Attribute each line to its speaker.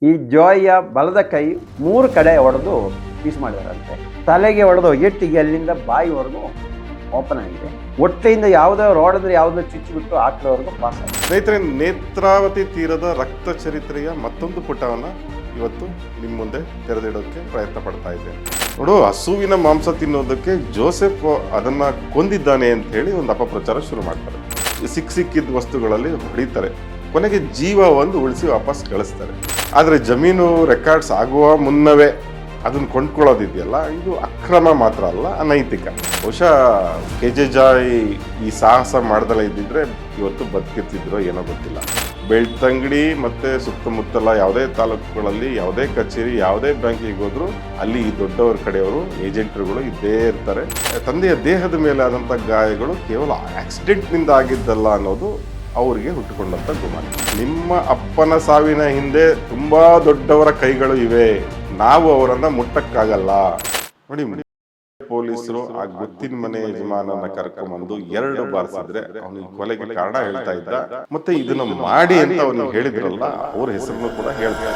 Speaker 1: ಈ ಜಾಯಿಯ ಬಲದ ಕೈ 3 ಕಡೆ ಹೊಡೆದು ಪೀಸ್ ಮಾಡಿದಾರಂತೆ. ತಲೆಗೆ ಹೊಡೆದು ಎಟ್ಟಿಗೆ ಅಲ್ಲಿಂದ ಬಾಯಿವರೆಗೂ ಓಪನ್ ಆಗಿದೆ. ಹೊಟ್ಟೆಯಿಂದ ಯಾವುದೋ ರೋಡ್ ಅಂದ್ರೆ ಯಾವುದೋ ಚುಚ್ಚಿಬಿಟ್ಟು ಆಕಳವರೆಗೂ ಪಾಸ್ ಆಗಿದೆ.
Speaker 2: ಸ್ನೇಹಿತರೆ, ನೇತ್ರಾವತಿ ತೀರದ ರಕ್ತ ಚರಿತ್ರೆಯ ಮತ್ತೊಂದು ಪುಟವನ್ನು ಇವತ್ತು ನಿಮ್ಮ ಮುಂದೆ ತೆರೆದಿಡೋಕ್ಕೆ ಪ್ರಯತ್ನ ಪಡ್ತಾ ಇದ್ದೇನೆ. ನೋಡು, ಹಸುವಿನ ಮಾಂಸ ತಿನ್ನೋದಕ್ಕೆ ಜೋಸೆಫ್ ಅದನ್ನ ಕೊಂದಿದ್ದಾನೆ ಅಂತ ಹೇಳಿ ಒಂದು ಅಪಪ್ರಚಾರ ಶುರು ಮಾಡ್ತಾರೆ. ಸಿಕ್ಕಿದ ವಸ್ತುಗಳಲ್ಲಿ ಹೊಡಿತಾರೆ, ಕೊನೆಗೆ ಜೀವ ಒಂದು ಉಳಿಸಿ ವಾಪಸ್ ಕಳಿಸ್ತಾರೆ. ಆದರೆ ಜಮೀನು ರೆಕಾರ್ಡ್ಸ್ ಆಗುವ ಮುನ್ನವೇ ಅದನ್ನು ಕೊಂಡ್ಕೊಳ್ಳೋದಿದೆಯಲ್ಲ, ಇದು ಅಕ್ರಮ ಮಾತ್ರ ಅಲ್ಲ, ಅನೈತಿಕ. ಬಹುಶಃ KJ ಜಾಯ್ ಈ ಸಾಹಸ ಮಾಡ್ದಲೇ ಇದ್ದಿದ್ರೆ ಇವತ್ತು ಬದುಕಿರ್ತಿದ್ರೋ ಏನೋ ಗೊತ್ತಿಲ್ಲ. ಬೆಳ್ತಂಗಡಿ ಮತ್ತು ಸುತ್ತಮುತ್ತಲ ಯಾವುದೇ ತಾಲೂಕುಗಳಲ್ಲಿ ಯಾವುದೇ ಕಚೇರಿ, ಯಾವುದೇ ಬ್ಯಾಂಕಿಗೆ ಹೋದ್ರು ಅಲ್ಲಿ ಈ ದೊಡ್ಡವರ ಕಡೆಯವರು, ಏಜೆಂಟ್ರುಗಳು ಇದ್ದೇ ಇರ್ತಾರೆ. ತಂದೆಯ ದೇಹದ ಮೇಲೆ ಆದಂಥ ಗಾಯಗಳು ಕೇವಲ ಆಕ್ಸಿಡೆಂಟ್ನಿಂದ ಆಗಿದ್ದಲ್ಲ ಅನ್ನೋದು ಅವರಿಗೆ ಹುಟ್ಟುಕೊಂಡಂಥ ಗುಮಾನಿ. ನಿಮ್ಮ ಅಪ್ಪನ ಸಾವಿನ ಹಿಂದೆ ತುಂಬಾ ದೊಡ್ಡವರ ಕೈಗಳು ಇವೆ, ನಾವು ಅವರನ್ನ ಮುಟ್ಟಕ್ಕಾಗಲ್ಲ. ನೋಡಿ, ಪೊಲೀಸರು ಆ ಗೊತ್ತಿನ ಮನೆ ಯಜಮಾನನ ಕರ್ಕೊಂಡ್ಬಂದು 2 ಬಾರಿಸಿದ್ರೆ ಅವನಿಗೆ ಕೊಲೆಗೆ ಕಾರಣ ಹೇಳ್ತಾ ಇದ್ದ. ಮತ್ತೆ ಇದನ್ನ ಮಾಡಿ ಅಂತ ಅವನಿಗೆ ಹೇಳಿದ್ರಲ್ಲ, ಅವ್ರ ಹೆಸರನ್ನು ಕೂಡ ಹೇಳ್ತಾರೆ.